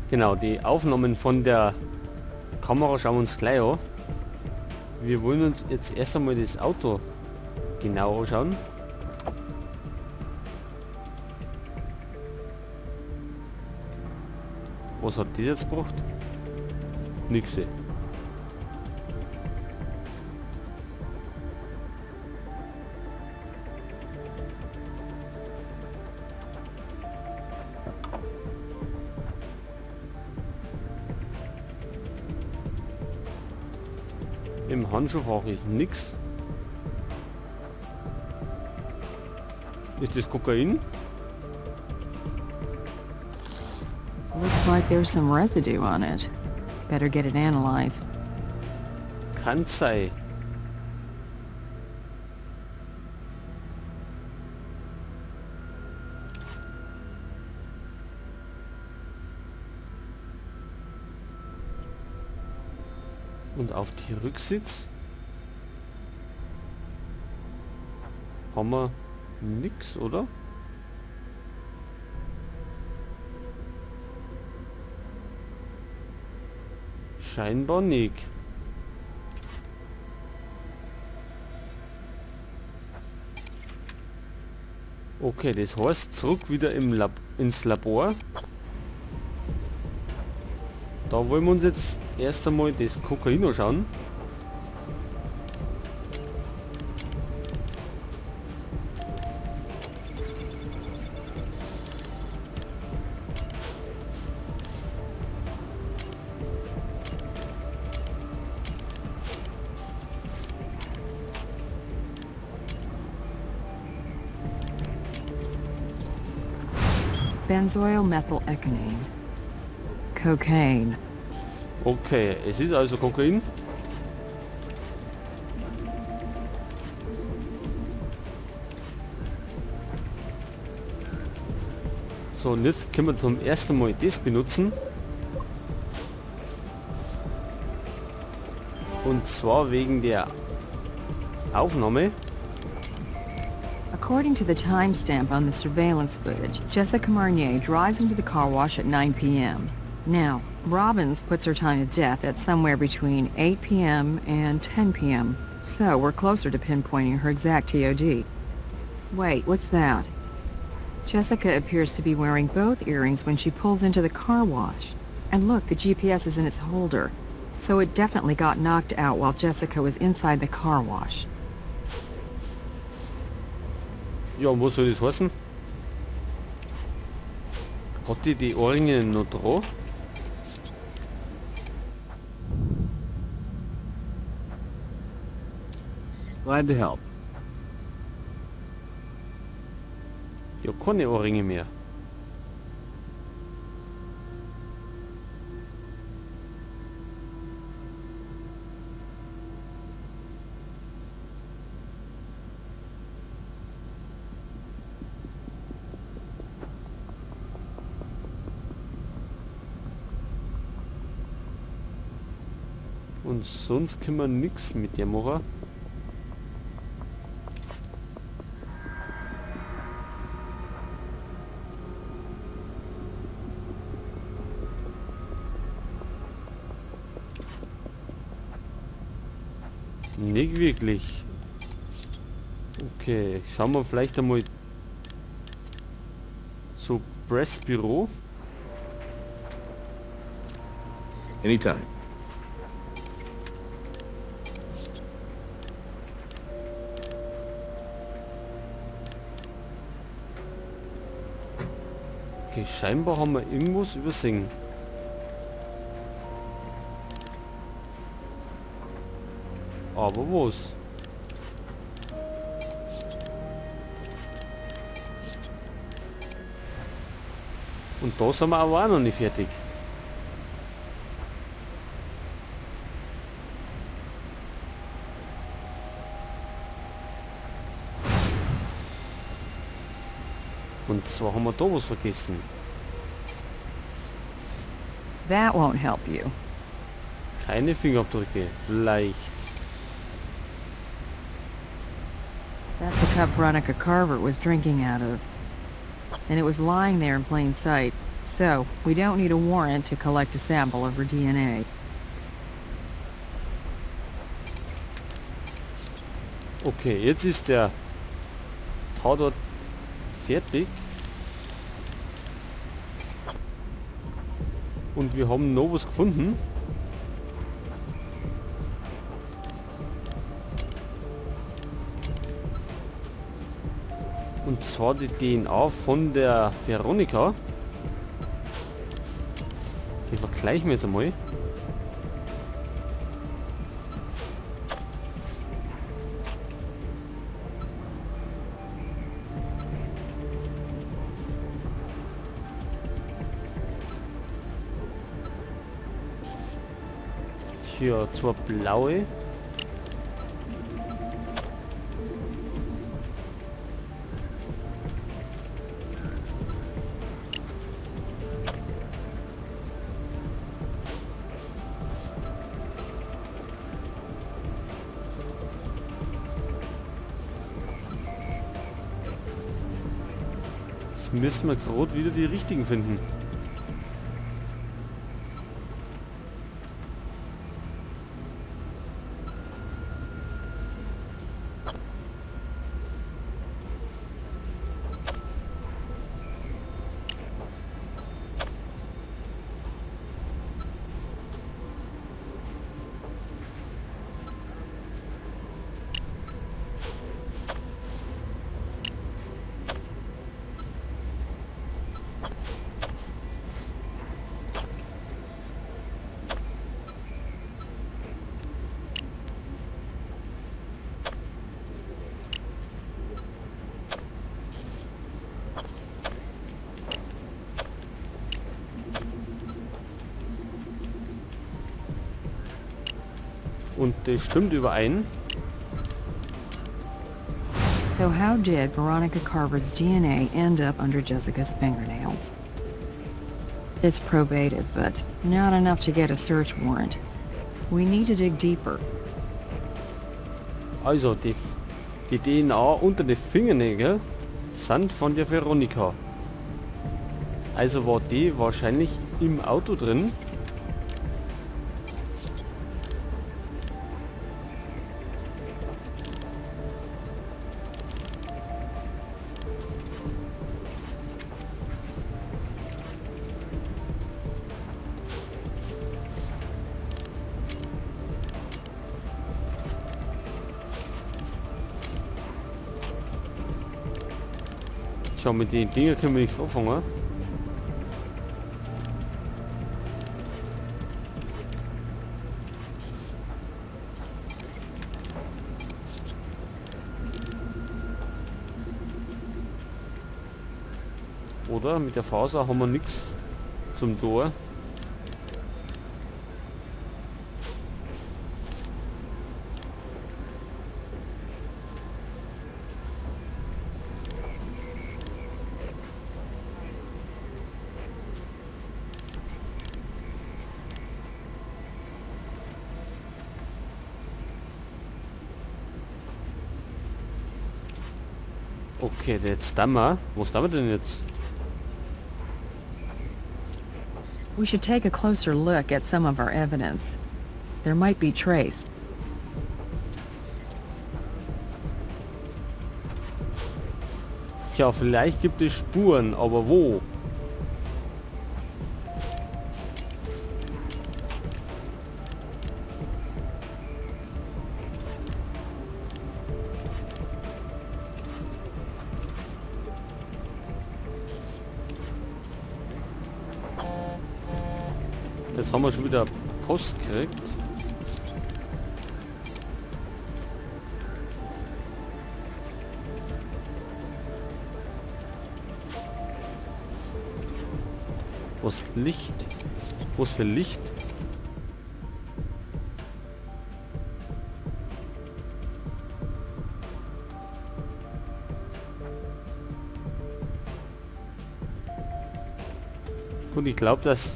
Genau, die Aufnahmen von der Kamera schauen wir uns gleich an. Wir wollen uns jetzt erst einmal das Auto genau anschauen. Was hat das jetzt gebracht? Nix. Im Handschuhfach ist nix. Ist das Kokain? Looks like there's some residue on it. Better get it analyzed. Kann sein. Und auf die Rücksitz haben wir nix, oder? Scheinbar nicht. Okay, das heißt zurück wieder ins Labor. Da wollen wir uns jetzt erst einmal das Kokain anschauen. Benzoyl methylecgonine. Cocaine. Okay, es ist also Kokain. So, und jetzt können wir zum ersten Mal das benutzen. Und zwar wegen der Aufnahme. According to the timestamp on the surveillance footage, Jessica Marnier drives into the car wash at 9 p.m. Now, Robbins puts her time of death at somewhere between 8 p.m. and 10 p.m. So we're closer to pinpointing her exact TOD. Wait, what's that? Jessica appears to be wearing both earrings when she pulls into the car wash. And look, the GPS is in its holder. So it definitely got knocked out while Jessica was inside the car wash. Ja, und was soll das heißen? Hat die Ohrringe noch drauf? Glad to help. Ja, keine Ohrringe mehr. Und sonst können wir nichts mit der machen. Nicht wirklich. Okay, schauen wir vielleicht einmal so Pressbüro. Anytime. Okay, scheinbar haben wir irgendwas übersehen. Aber was? Und da sind wir aber auch noch nicht fertig. Und zwar haben wir da was vergessen. That won't help you. Keine Fingerabdrücke. Vielleicht. That's a cup Veronica Carver was drinking out of. And it was lying there in plain sight. So, we don't need a warrant to collect a sample of her DNA. Okay, jetzt ist der Tatort fertig. Und wir haben noch was gefunden. Und zwar die DNA von der Veronika. Die vergleichen wir jetzt einmal. Hier zwei blaue. Jetzt müssen wir gerade wieder die richtigen finden. Und das stimmt überein. So how did Veronica Carver's DNA end up under Jessica's fingernails? It's probative, but not enough to get a search warrant. We need to dig deeper. Also die DNA unter den Fingernägeln sind von der Veronika. Also war die wahrscheinlich im Auto drin. Schau, mit den Dingen können wir nichts anfangen. Oder mit der Faser haben wir nichts zum Tor. Okay, jetzt dann mal. Was haben wir denn jetzt? We should take a closer look at some of our evidence. There might be trace. Tja, vielleicht gibt es Spuren, aber wo? Jetzt haben wir schon wieder Post gekriegt. Was Licht? Was für Licht? Und ich glaube, dass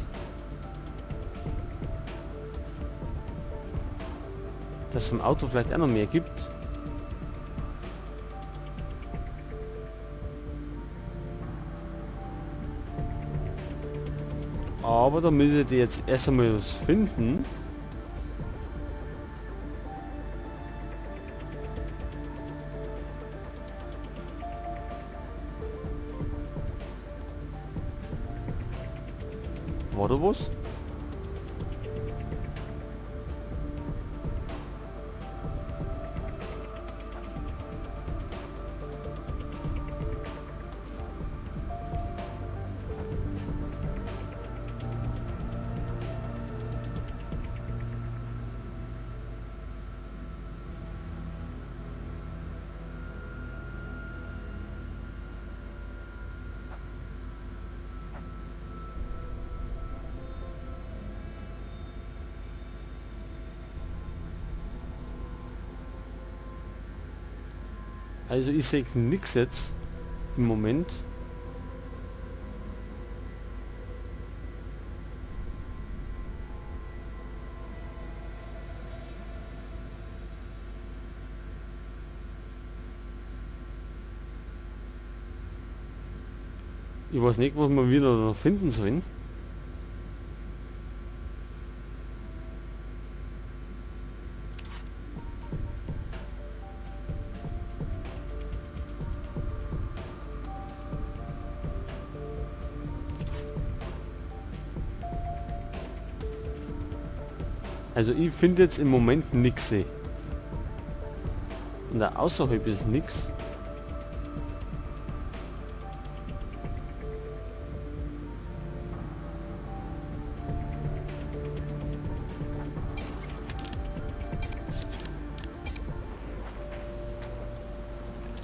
es im Auto vielleicht auch noch mehr gibt. Aber da müsstet ihr jetzt erst einmal was finden. War da was? Also ich sehe nichts jetzt im Moment. Ich weiß nicht, was wir wieder noch finden sollen. Also ich finde jetzt im Moment nichts. Und da außerhalb ist nichts.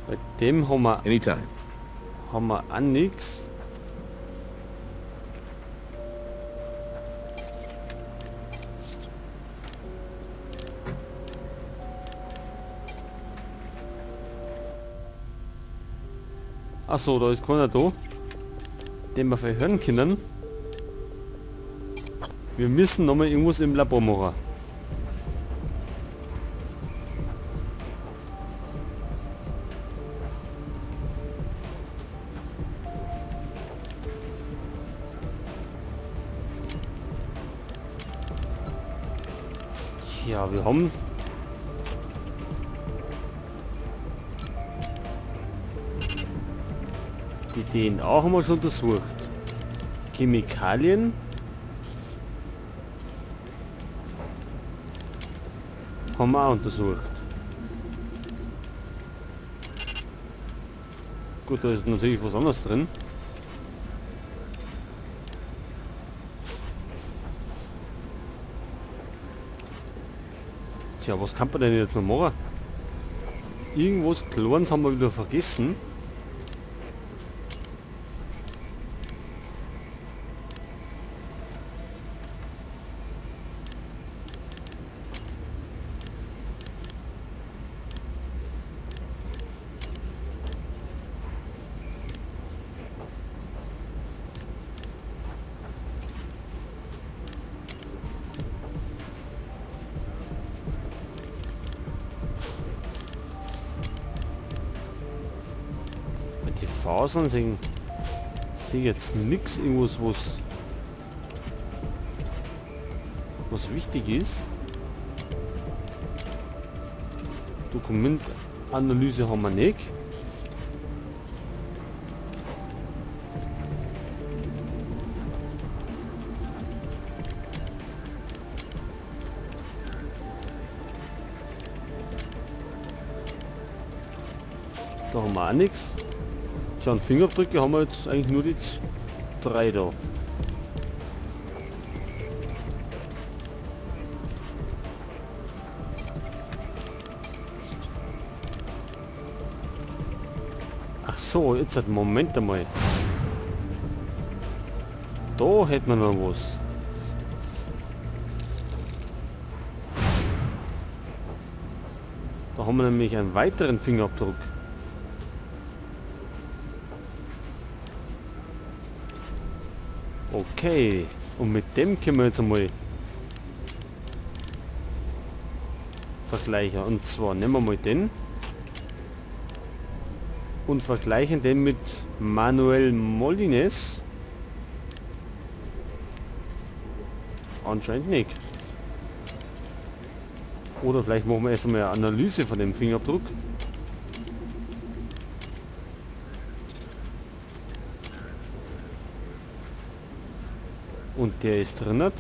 Bei dem haben wir Anytime. auch nichts. Achso, da ist keiner da, den wir verhören können. Wir müssen nochmal irgendwas im Labor machen. Tja, wir haben die DNA haben wir schon untersucht. Chemikalien haben wir auch untersucht. Gut, da ist natürlich was anderes drin. Tja, was kann man denn jetzt noch machen? Irgendwas Kleines haben wir wieder vergessen. Die Fasern sehen jetzt nichts, irgendwas was wichtig ist. Dokumentanalyse haben wir nicht. Da haben wir auch nichts. Tja, und Fingerabdrücke haben wir jetzt eigentlich nur die 3 da. Ach so, jetzt hat Moment einmal. Da hätten wir noch was. Da haben wir nämlich einen weiteren Fingerabdruck. Okay, und mit dem können wir jetzt einmal vergleichen. Und zwar nehmen wir mal den und vergleichen den mit Manuel Molines. Anscheinend nicht. Oder vielleicht machen wir erstmal eine Analyse von dem Fingerabdruck. Und der ist drin.